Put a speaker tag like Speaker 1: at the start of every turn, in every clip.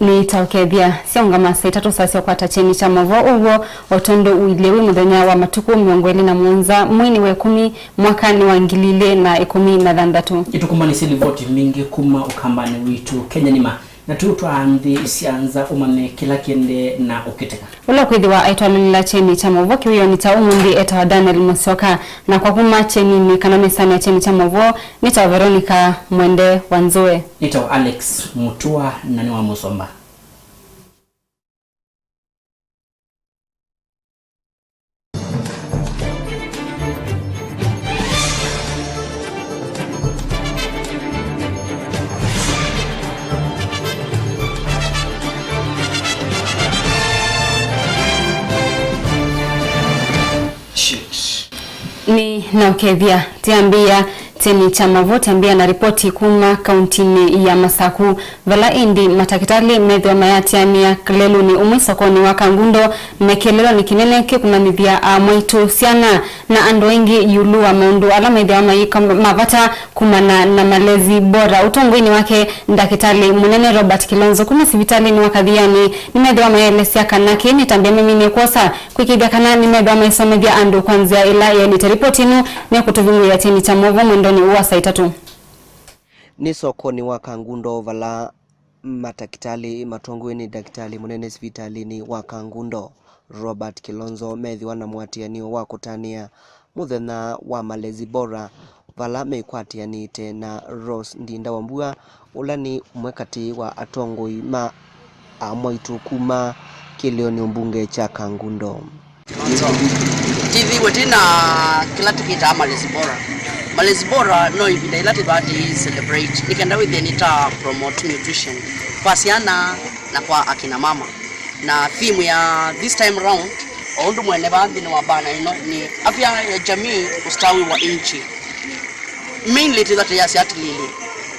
Speaker 1: ni taukethia siongama saa 3 sasa kwa tacheni cha mavo uwo otondo uilewi muthenya wa matuku miongweli na muonza mwini wa 10 mwaka ni wa 2016
Speaker 2: itukumani silivoti mingi kuma ukambani witu Kenya nima na tutwaanthi sianza umame kila kende na ukiteka
Speaker 1: ula kwithiwa aitwalila cheni cha mavo kiwiyo ni ta umundi eta wa Daniel Musioka na kwa kuma cheni ni kana mesani ya cheni cha mavo ni ta Veronica Mwende Wanzoe
Speaker 2: ni ta Alex Mutua na ni wa Musomba.
Speaker 1: Ni na ukevia tiambia teni chama vote ambia na ripoti kuma kauntini ya Masaku vala indi matakitali medhi wa mayati ya mia klelu ni umwisokoni wa Kangundo mekelelo ni kinene kuna mithia mwitu siana na ando wengi yulu wa maundu ala medhi wa mayika mavata kumana na malezi bora utongwini wake ndakitali munene Robert Kilonzo kuma sivitali ni wakadhiani ni medhi wa mayelesi ya kanaki ni tambia mimi ni kosa kuikibia kana ni medhi wa maisomethia ando kwanzia ila ya ni teripoti inu ni kutuvingu ya teni chamovo mwendoni uwa saa 3
Speaker 3: ni sokoni wa Kangundo vala matakitali matongweni daktari munene sivitalini wa Kangundo Robert Kilonzo methi wana mwatianio wa kutania muthenya wa malezi bora vala mekwatianite na Rose Ndinda Wambua ulani mwekati wa atongoi ma amwaitu kuma kilioni mbunge cha Kangundo
Speaker 4: TV wetina kila tukita malezi bora no ibida ilati badi celebrate nikenda with nita promote nutrition pasiana na kwa akina mama na theme ya this time round ondo mwene bandi ni wabana ni afya ya jamii ustawi wa nchi mainly that yasi atlili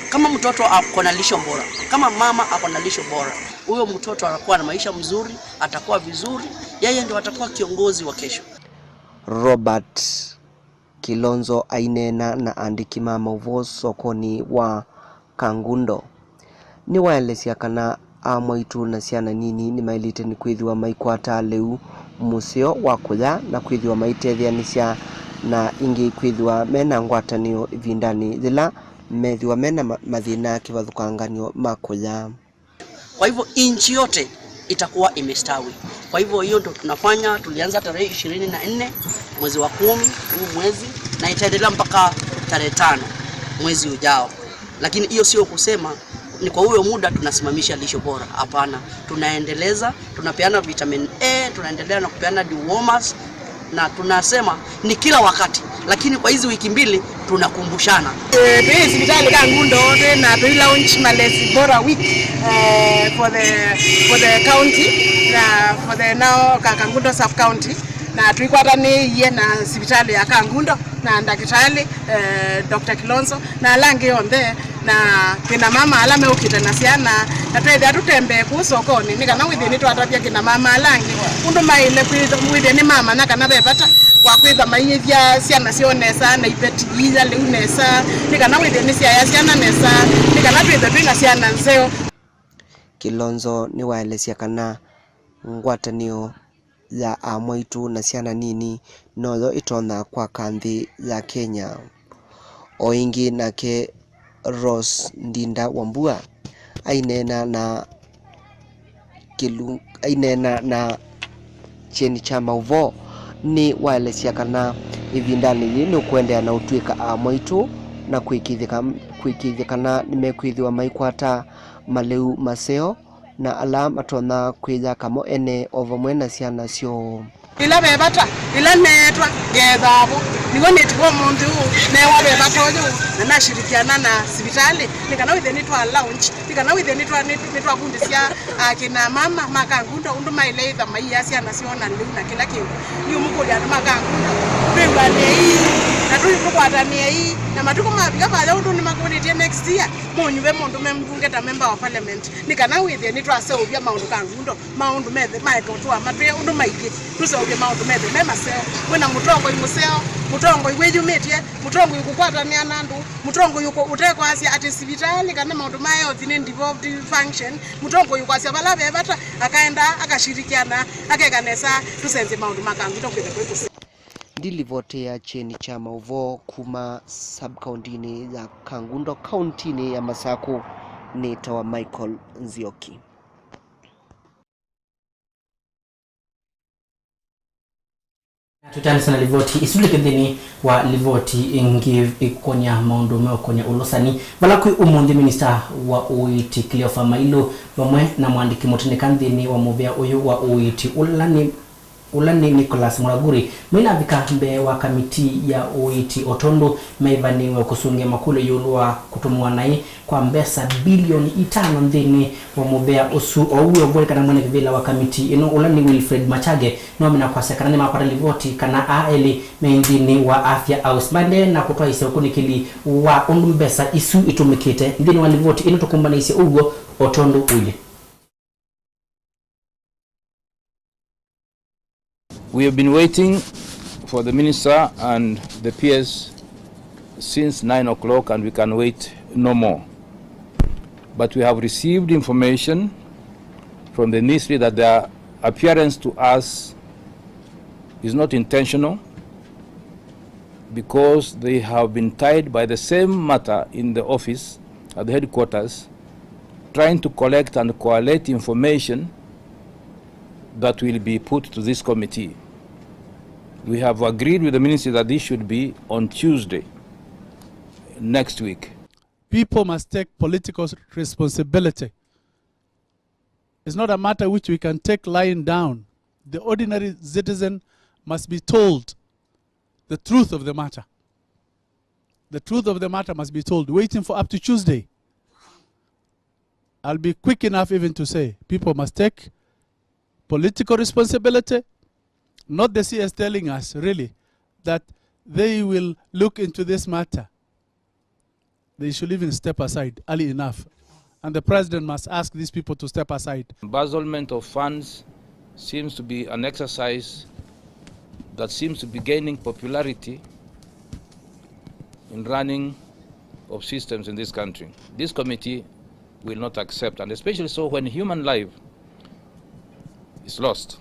Speaker 4: kama mtoto akona lisho bora kama mama akona lisho bora huyo mtoto anakuwa na maisha mzuri atakuwa vizuri yeye ndio atakuwa kiongozi wa kesho.
Speaker 3: Robert Kilonzo ainena na andiki mama uvo sokoni wa Kangundo ni waelezea kana amwaitu na siana nini ni mailite ni kwithiwa maikwata leu museo wa kuya na kwithiwa maitethia nisya na ingi kwithiwa mena ngwatanio vindani zila methiwa mena mathina kivathukanganio makuya.
Speaker 4: Kwa hivyo inchi yote itakuwa imestawi. Kwa hivyo hiyo ndo tunafanya. Tulianza tarehe 24 mwezi wa 10 huu mwezi na itaendelea mpaka tarehe 5 mwezi ujao. Lakini hiyo sio kusema ni kwa huyo muda tunasimamisha lisho bora. Hapana, tunaendeleza, tunapeana vitamin A, tunaendelea na kupeana dewormers na tunasema ni kila wakati. Lakini kwa hizi wiki mbili tunakumbushana.
Speaker 5: Hospitali Kangundo na to launch malezi bora week for the county na for the now Kangundo sub county na tuikwatani ye na hospitali ya Kangundo na ndakitali Dr. Kilonzo na langi onde na kina mama alame ukita na siana na twethe tutembe ku sokoni nikana withini twatapia kina mama alangi undu maile withini mama na kana bepata kwa kwitha mainyithia siana sionesa na ipeti iza leunesa nikana withini sia siana nesa nikana twethe twina siana nseo.
Speaker 3: Kilonzo ni waelezea kana ngwatanio ya amwaitu na siana nini noyo itona kwa kanthi ya Kenya oingi nake Rose Ndinda Wambua ainena na cheni cha mauvo ni waelezea kana ivindani ni kuendea na utwika amwaitu na kuikithikana nimekwithiwa maikwata maleu maseo na alama tona kwija kamo ene ovamwe na siana sio
Speaker 5: ila bebata ila netwa gedhabu nigo netwa mundu ne wa bebata ojo na nashirikiana na hospitali nikana witheni twa launch nikana witheni twa kundisia akina mama Makangundo undu maile itha maiya siana siona leu na kila kindu ni umukuli anu Makangundo twibane hii na tuikwatania hii na matuko mabika bale undu ni makulitie next year munyube mundu memvungeta member of parliament nikana witheni twa seuvia maundu Kangundo maundu methe maetotwa matwe undu maiki tuseuvia maundu methe memaseo wena mutongo imuseo mutongo igwejumetie mutongo ikukwatania nandu mutongo yuko uteko asia ati sibitali kana maundu mayo thine devolved function mutongo yuko asia balabe bata akaenda akashirikiana akeganesa tusenze maundu makangu tokwenda kwekusi
Speaker 3: ndilivote ya cheni cha mauvo kuma sub-county ya Kangundo county ya Masaku neta wa Michael Nzioki.
Speaker 2: Tutani sana livoti isule kedeni wa livoti ingi ikonya maundu meo konya ulosani valakui umundi minister wa uiti Cleophas Mailu wamwe na mwandiki mutendekandhini wa muvea uyu wa uiti Ulani Nicholas Muraguri mwina vika mbe wa kamiti ya uiti Otondo maivaniwe kusungia makule yulua kutumwa nai kwa mbesa bilioni 5 ndini wa mubea usu owe obole kana mwene kivila wa kamiti ino Ulani Wilfred Machage nomina kwa sekanani mapata livoti kana aeli meindini wa afya ausmande na kutoa isi ukunikili wa mbesa isu itumikite ndini wa livoti ino tukumbana isi ugo Otondo uye.
Speaker 6: We have been waiting for the minister and the PS since 9 o'clock and we can wait no more. But we have received information from the ministry that their appearance to us is not intentional because they have been tied by the same matter in the office at the headquarters trying to collect and collate information that will be put to this committee. We have agreed with the ministry that this should be on Tuesday next week.
Speaker 7: People must take political responsibility. It's not a matter which we can take lying down. The ordinary citizen must be told the truth of the matter. The truth of the matter must be told. Waiting for up to Tuesday. I'll be quick enough even to say people must take political responsibility, not the CS telling us really that they will look into this matter. They should even step aside early enough. And the president must ask these people to step aside.
Speaker 6: Embezzlement of funds seems to be an exercise that seems to be gaining popularity in running of systems in this country. This committee will not accept, and especially so when human life is lost.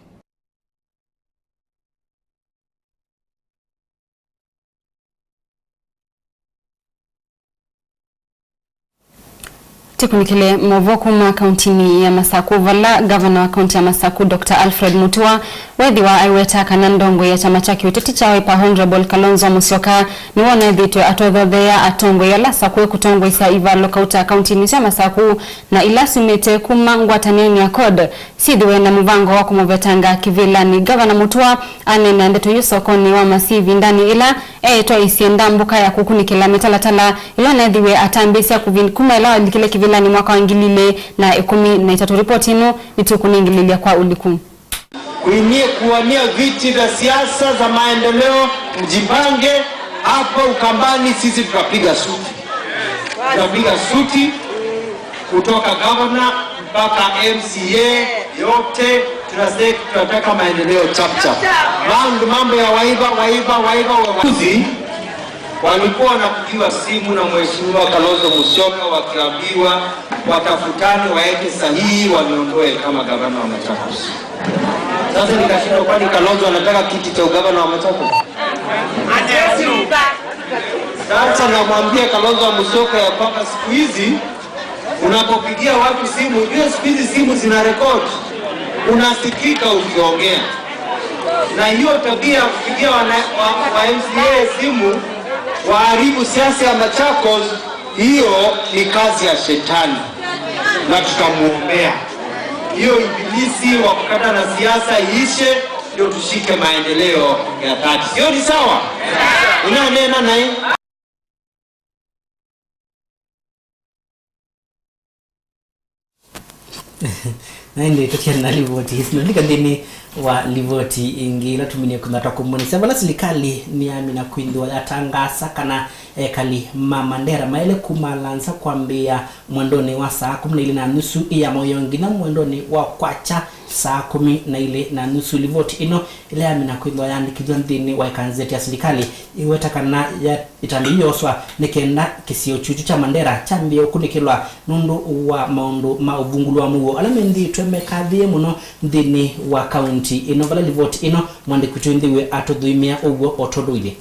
Speaker 1: Tikunikile mwovoku ma kauntini ya Masaku vala governor wa kaunti ya Masaku Dr. Alfred Mutua wedhi wa aiweta kanandongo ya chama chaki uteti cha Wiper Honorable Kalonzo Musyoka ni wana dhitwe atodhodhea atongo ya lasa kwe kutongo isa ivalo kauta kauntini ya Masaku na ilasi mete kumangwa taniani ya kod sidwe na muvango wako mvetanga kivila ni governor Mutua anena ndetu yusokoni wa masivi ndani ila toa isienda mbuka ya kukunikila metalatala ilo nadhiwe atambisi ya kuvinkuma ila likile kivila ni mwaka wangilile na 13 ripoti ino nitukuningililia kwa uliku.
Speaker 8: Kuwania viti vya siasa za maendeleo mjipange hapa Ukambani. Sisi tutapiga suti, kutoka governor mpaka MCA yote tunataka maendeleo chap. Mambo ya waiba walikuwa wanapigiwa simu na mheshimiwa Kalonzo Musyoka wakiambiwa watafutane waeke sahihi waniondoe kama gavana wa Machakos. Sasa nikashinda, kwani Kalonzo anataka kiti cha ugavana wa Machakos? Sasa namwambia Kalonzo Musyoka ya kwamba siku hizi unapopigia watu simu, ujue siku hizi simu zina record, unasikika ukiongea. Na hiyo tabia kupigia wa MCA simu waharibu siasa ya Machakos, hiyo ni kazi ya shetani na tutamuombea. Hiyo ibilisi wa kukata na siasa iishe, ndio tushike maendeleo ya dhati. Sio ni sawa? Unanena naye
Speaker 2: naende tokia na livoti sinalika ndini wa livoti ingila tumine kunata kumuni sabala silikali ni amina kuindwa yatangasa kana kali mamandera maele kumalansa kwambia mwendoni wa saa 12:30 ya moyongi na mwendoni wa kwacha saa 12:30 livoti ino ile amina kwithwa yandikithwa nthini wa ikanzeti ya serikali iwetakana ya itambiyoswa nikenda kisio chuchu cha Mandera chambio kunikilwa nundu wa maundu ma uvungulu wa muo alamendi twemekathie muno nthini wa county ino vala livoti ino mwandikutu nthiwe atuthuimia uguo otonduile.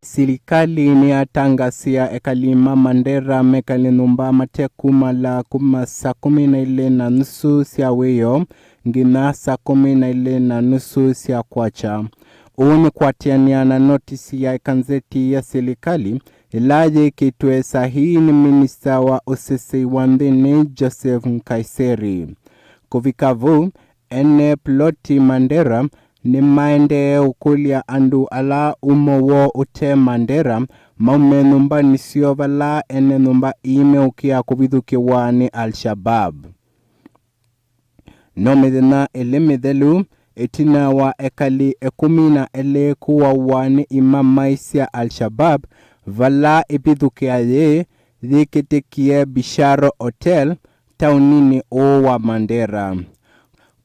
Speaker 9: Serikali ni atangasia ekalima Mandera mekali numba mateku mala kuma saa 12:30 cia wiyo ngina saa 12:30 cia kwacha. Uni kwatiania na notisi ya ikanzeti ya serikali ilaje kitwe sahihi ni minista wa usisi wa nthini Joseph Nkaiseri. Kuvikavu ene ploti Mandera ni maende ukulia andu ala umowo ute Mandera maume numba nisio vala ene numba ime ukia kubithukiwa ni Al-Shabaab. Nomedena elemedelu etina wa ekali 10 kuwa wani imamaisia Al-Shabaab vala ibithukia ye dhikitikie Bisharo Hotel taunini wa Mandera.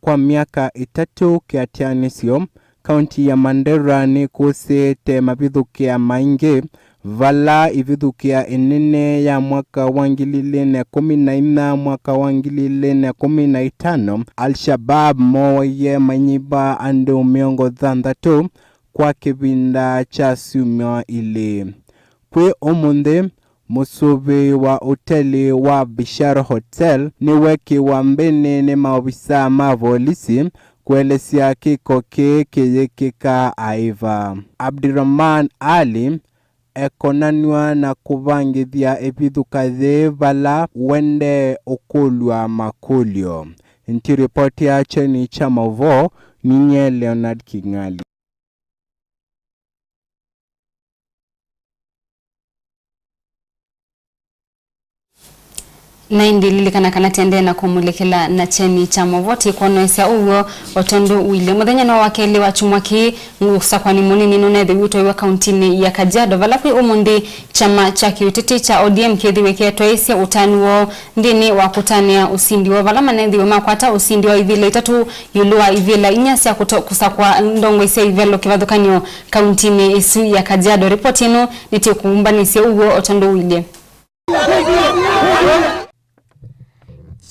Speaker 9: Kwa miaka 3 kiatianisio, kaunti ya Mandera ni kusete mabithukia maingi vala ibithukia inene ya mwaka wa 2014 mwaka wa 2015 Al-Shabaab moye manyiba andu 60 kwa kibinda cha siumia ile. Kwe omunde musubi wa hoteli wa Bisharo Hotel ni weki wa mbene ni maofisa mavolisi kuelesia kiko kika aiva. Abdirahman Ali ekonanwa na kuvangithia ebithukathi vala wende ukulwa makulio. Inti ripoti ya Cheni Chamavo ninye Leonard Kingali.
Speaker 1: Na indililikana kana tende na kumulekela na Cheni Chamavoti konoesya uwo otondu wile muthenya no wakeli wa chumwaki ngusa kwani munini nunethe wito iwa kauntini ya Kajiado valapi umundi chama cha kiutiti cha ODM kithiweketwa isya utanuo ndini wa kutania usindi wa vala manethi wa makwata usindi wa ivila 3 yulua ivila 4 cia kusakwa ndongo isya ivelo kivathukanyo kauntini isu ya Kajiado. Ripoti ino nitio kuumbanisya uwo otondu wile.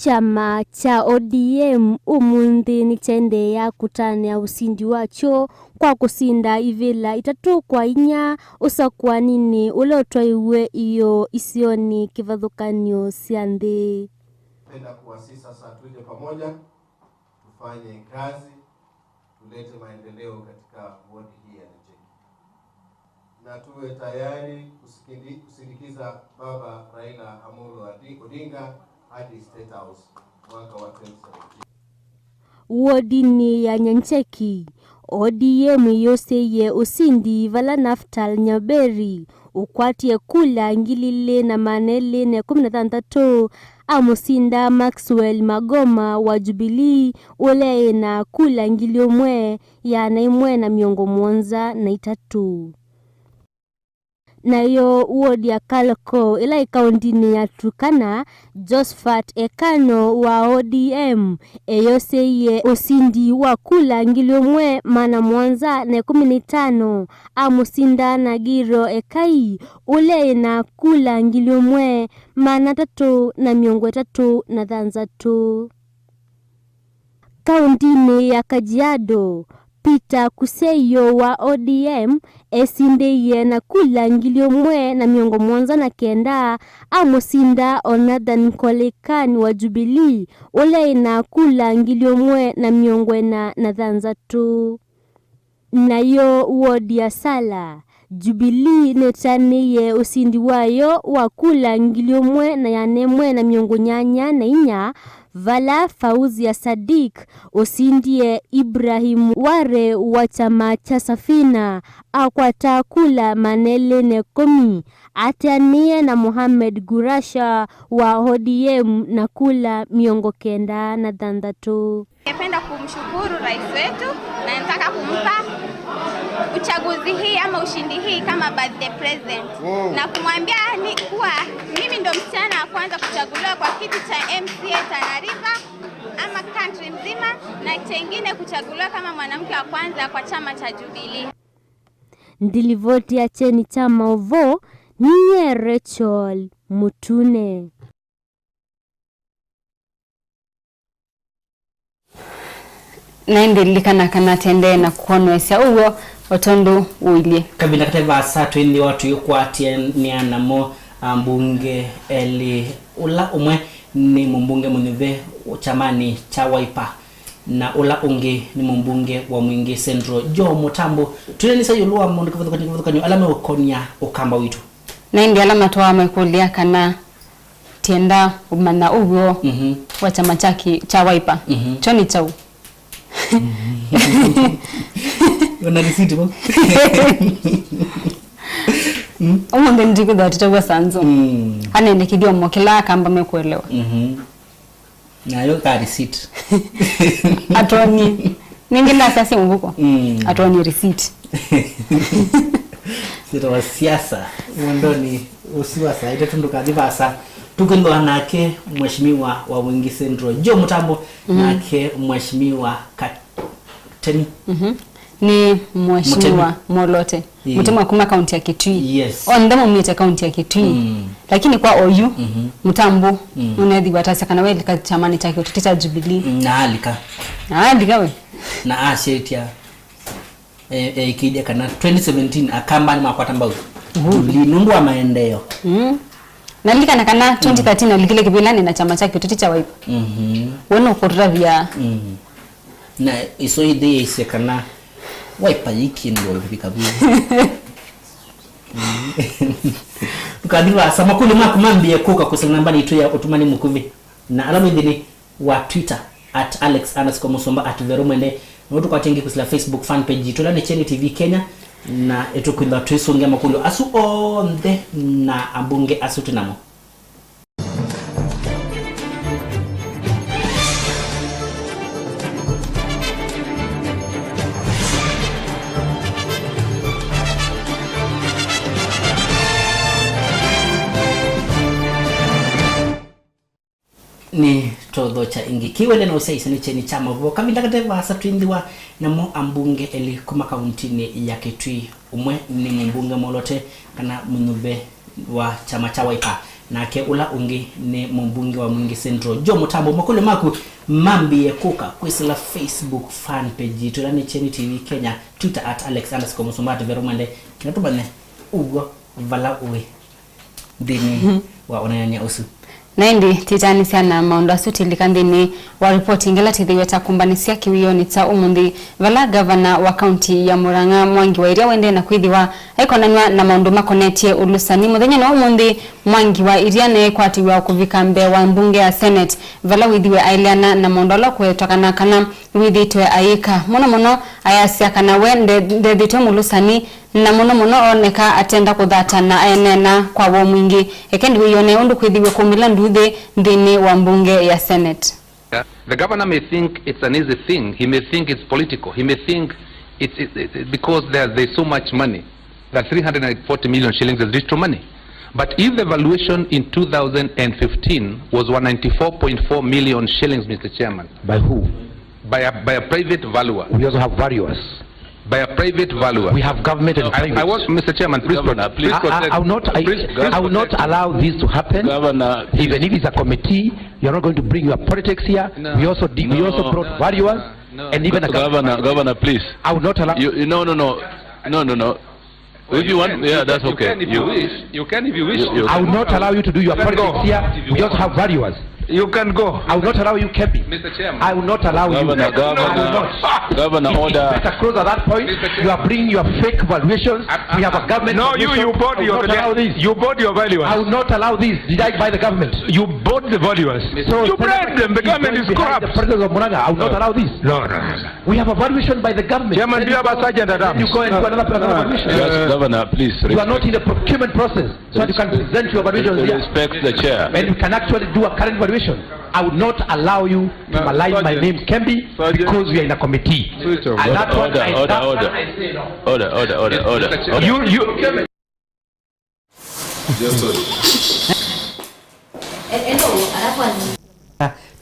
Speaker 10: Chama cha ODM umundi ni chende ya kutania usindi wacho kwa kusinda ivila 3 kwa 4 usakwa nini ulotwa iwe iyo isioni kivathukanyo siande.
Speaker 8: Penda kuwasisi sasa tuje pamoja tufanye kazi tulete maendeleo katika wodi hii ya Ncheki. Na tuwe tayari kusindikiza Baba Raila Amolo Odinga hadi State House mwaka wa 2017.
Speaker 10: Wodini ya Nyancheki ODM yoseye usindi vala Naftali Nyaberi ukwatie kula ngilile na manele na 13 amusinda Maxwell Magoma wa Jubilee ule na kula ngiliomwe ya naimwe na miongo mwanza na 3. Na yo wodi ya Kaloko ila ikaundini ya Turkana Josephat Ekano wa ODM eyoseye usindi wa kula ngiliomwe mana mwanza na 15 amusinda na Giro Ekai ule na kula ngiliomwe mana 3 na miongo 3 na 3. Kauntini ya Kajiado Peter Kuseyo wa ODM esindeye na kula ngiliomwe na miongo mwanza na 9 amusinda Onathan Kolekani wa Jubilee ule na kula ngiliomwe na miongo na 3. Na yo wodi ya Sala Jubilee netaniye usindi wayo wa kula ngiliomwe na yanemwe na miongo 8 na 4 vala Fauzi ya Sadik usindie Ibrahim Ware wa chama cha Safina akwata kula manele ne 10 atania na Mohamed Gurasha wa ODM na kula miongo 9 na 3.
Speaker 11: Napenda kumshukuru rais wetu na nataka kumpa uchaguzi hii ama ushindi hii kama birthday present. Na kumwambia ni kuwa mimi ndo msichana wa kwanza kuchaguliwa kwa kiti cha MCA Tana River ama country mzima, na chengine kuchaguliwa kama mwanamke wa kwanza kwa chama cha Jubilee.
Speaker 10: Ndilivoti ya cheni chama ovo niye Rachel Mutune.
Speaker 1: Naendelikana kana tende na kuonwesya uwo otondo uilie
Speaker 2: kabila kateva satu indi watu yukwati niana mo mbunge eli ula umwe ni mbunge munive chamani cha Wiper na ula unge ni mbunge wa Mwingi Central Jo Mutambo tunenisa yulua mundu kivuthukani alama ukonya ukamba witu
Speaker 1: na indi alama toa mekulia kana tienda umana uwo wa chama cha Wiper choni chau
Speaker 2: Una risiti mo?
Speaker 1: Omunde ndiko datitawa sanzo. Anende kidio mokela kamba mekuelewa.
Speaker 2: Na yo ka receipt.
Speaker 1: Atoni. Ningina sasa mvuko. Atoni receipt.
Speaker 2: Sito wa siasa. Mwondoni usiwasa ite tunduka divasa. Tukindo anake mheshimiwa wa Mwingi Central Jo Mutambo nake mheshimiwa Teni.
Speaker 1: Ni mheshimiwa Molote. Mutema kuma kaunti ya Kitui.
Speaker 2: Yes.
Speaker 1: Ondamo mwita kaunti ya Kitui. Lakini kwa OU Mutambo unadhi watasa kana wewe lika chamani chake utitita Jubilee.
Speaker 2: Na alika.
Speaker 1: Alika we.
Speaker 2: Na ashetia kidia kana 2017 akamba ni makwata mbao. Linundu wa maendeleo.
Speaker 1: Na lika na kana 2013 alikile kibilani na chama chake utitita Wiper. Wono kutura vya
Speaker 2: na iso ide isekana Wiper yikindo bikabu tukadira sama kule makumambie koka kusema namba itu ya otumani mukuvi na alamu ndini wa Twitter @alex_musomba @veromende na watu kwa tengi kusila Facebook fan page tulane Cheni TV Kenya na etukwenda tuisonga makulu asu onde na ambunge asu tunamo ni todo cha ingi kiwele na usaisi ni Cheni chama vuo kabila kateva asa tuindiwa na mo ambunge eli kuma kauntini ya Kitui umwe ni mbunge Molote kana munube wa chama cha Wiper na ke ula ungi ni mbunge wa Mwingi Central Jo Mutambo makule maku mambi ya kuka kwisila Facebook fan page tulani Cheni TV Kenya Twitter @alex_musomba @veromande kinatubane ugo vala uwe dini wa onanya usu
Speaker 1: Naindi titani sana maondo asuti likandini wa reporting ngela tidhiweta kumbanisia kiwioni ta umundi vala governor wa county ya Murang'a Mwangi wa iria wende na kwithiwa aikonanywa na maondo makonetie ulusani muthenya na umundi Mwangi wa iria ne kwatiwa kuvika mbe wa mbunge ya Senate vala withiwe ailiana na maondo la kwetokana kana withitwe aika mono ayasia kana wende ndethitwe mulusani na mono oneka atenda kuthata na enena kwa wo mwingi ekendi wiyone undu kwithiwe kumila nduthe ndini wa mbunge ya Senate.
Speaker 12: The governor may think it's an easy thing, he may think it's political, he may think it's because there's so much money, that 340 million shillings is digital money. But if the valuation in 2015 was 194.4 million shillings, Mr. Chairman.
Speaker 13: By who?
Speaker 12: By a private valuer.
Speaker 13: We also have valuers.
Speaker 12: By a private valuer.
Speaker 13: We have government and private.
Speaker 12: I want, Mr. Chairman, please protect.
Speaker 13: I will not allow this to happen.
Speaker 12: Governor,
Speaker 13: even if it's a committee, you're not going to bring your politics here.
Speaker 12: No.
Speaker 13: We also brought valuers and even a
Speaker 12: governor, please.
Speaker 13: I will not allow.
Speaker 12: No. If you want, yeah, that's okay. You can if you wish.
Speaker 13: I will not allow you to do your politics here. We also have valuers.
Speaker 12: You can go.
Speaker 13: I will not allow you, Kepi.
Speaker 12: Mr. Chairman.
Speaker 13: I will not allow
Speaker 12: Governor,
Speaker 13: you.
Speaker 12: Governor, order.
Speaker 13: Better close at that point. You are bringing your fake valuations. We have a government.
Speaker 12: No, you bought your valuers.
Speaker 13: I will not allow this. Did I buy the government?
Speaker 12: You bought the valuers.
Speaker 13: So
Speaker 12: you bred them. The government is corrupt.
Speaker 13: The president of Murang'a. I will not allow this.
Speaker 12: No.
Speaker 13: We have a valuation by the government.
Speaker 12: Chairman, do you have a sergeant at arms?
Speaker 13: You go and do another valuation.
Speaker 12: Yes, Governor, please.
Speaker 13: You are not in the procurement process, so that you can present your valuations here.
Speaker 12: Respect the chair.
Speaker 13: And you can actually do a current valuation. I would not allow you to malign my name, Kembi, because we are in a committee. And that's what I say no.
Speaker 12: Order.
Speaker 13: You.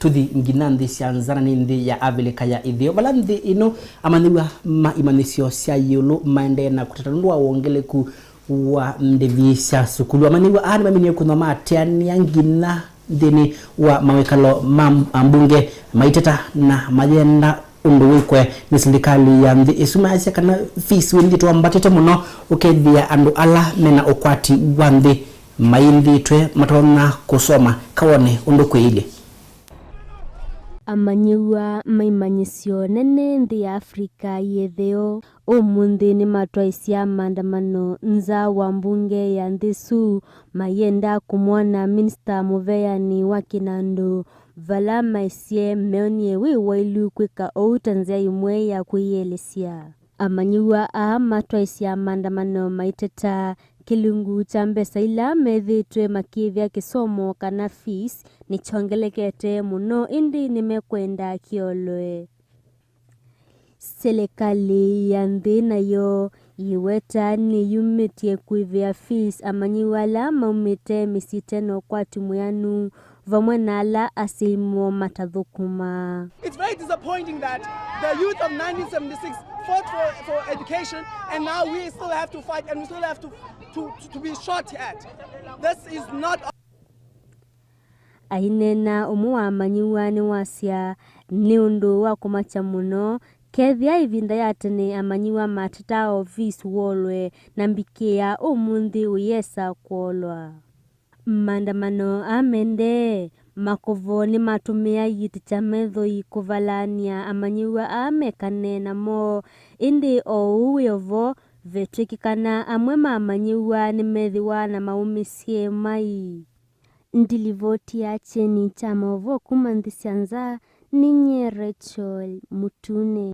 Speaker 2: tuthi nginanthi cianzana ni nthi ya Avilika ya ithio bala nthi ino amaniwa ma imanisio cia yulu maende na kutatanua wongeleku wa mdevi cia sukulu amaniwa ani maminie kunoma atiania ngina thini wa mawekalo ambunge maiteta na majenda undu wikwe ni serikali ya nthi isumacia kana fees wendi twambatite muno ukethia andu ala mena ukwati wa nthi maindi twe matona kusoma kawone undu kwile
Speaker 10: amanyiwa maimanyisio nene nthi ya Afrika yetheo umuthi ni matwaisia maandamano nza wa mbunge ya Nthisu mayenda kumwona Minister Muveani wa Kinandu vala maisie meonie wiwailu kwika ou tanzia imwe ya kuielesia amanyiwa matwaisia maandamano maiteta kilungu cha mbesa ila methitwe makivya kisomo kana fees ni chongelekete muno indi nimekwenda kiolwe serikali ya nthi nayo iweta ni yumitie kuivya fees amanyiwa la maumite misiteno kwa timu yanu vamwe nala asimo matathukuma.
Speaker 14: It's very disappointing that the youth of 1976 fought for education and now we still have to fight and we still have to be shot at. This is not
Speaker 10: ainena umwa amanyiwa ni wasia ni undu wa kumacha muno kethia ivinda ya tene amanyiwa matata office wolwe na mbikia umunthi uyesa kuolwa maandamano amende makovo ni matumia yiti cha metho ikuvalania amanyiwa amekane namo indi o uyovo vetwikikana amwe mamanyiwa ni methiwa na maumisie mai ndilivoti ya cheni cha maovo kuma nthi cianza ninye Rachel Mutune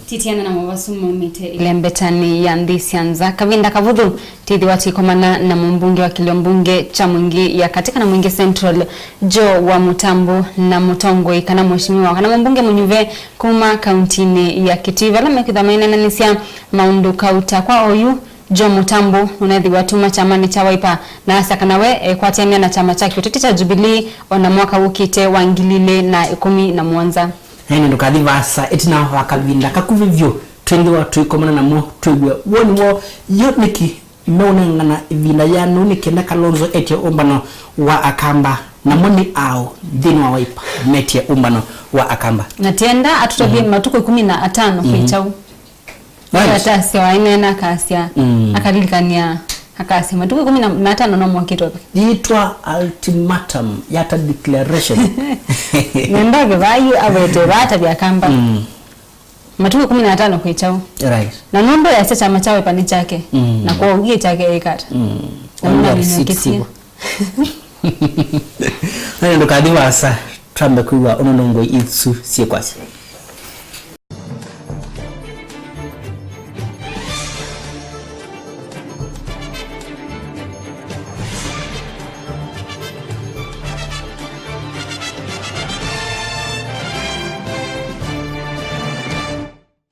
Speaker 1: titiana na mawasu maumite ilembetani ya nthi cianza kavinda kavuthu tithi watikomana na mbunge wa Kiliombunge cha Mwingi ya katika na Mwingi Central Joe wa Mutambo na Mutongoi kana mheshimiwa kana mbunge munyuve kuma kauntini ya Kitiva la mekithamaina na nisia maundu kauta kwa oyu Joe Mutambo unathi watuma chamani cha Wiper na asa kanawe kwa tiamia na chama chake uteticha Jubilee ona mwaka ukite wa 2017
Speaker 2: Hene ndo kadhivasa etina wakavinda kakuvivyo twendi watu ikomana na mo twigwe woni wo yoniki meonengana vinda yanu nikenda Kalonzo etie umbano wa Akamba na moni au dhini wa Wiper metie umbano wa Akamba
Speaker 1: na tienda atutabie matuko 15 kwichau hata sewa inena kasia akalilikania akasi matuko 15 no mwakito
Speaker 2: yitwa ultimatum yata declaration
Speaker 1: nendage bayu awete bata bya Kamba matuko 15 kwichau
Speaker 2: right
Speaker 1: na nondo ya chama chawe pani chake na kwa ugie chake ekata na mna binokisia
Speaker 2: nendo kadhiwasa trambe kuwa ononongo itsu siekwasi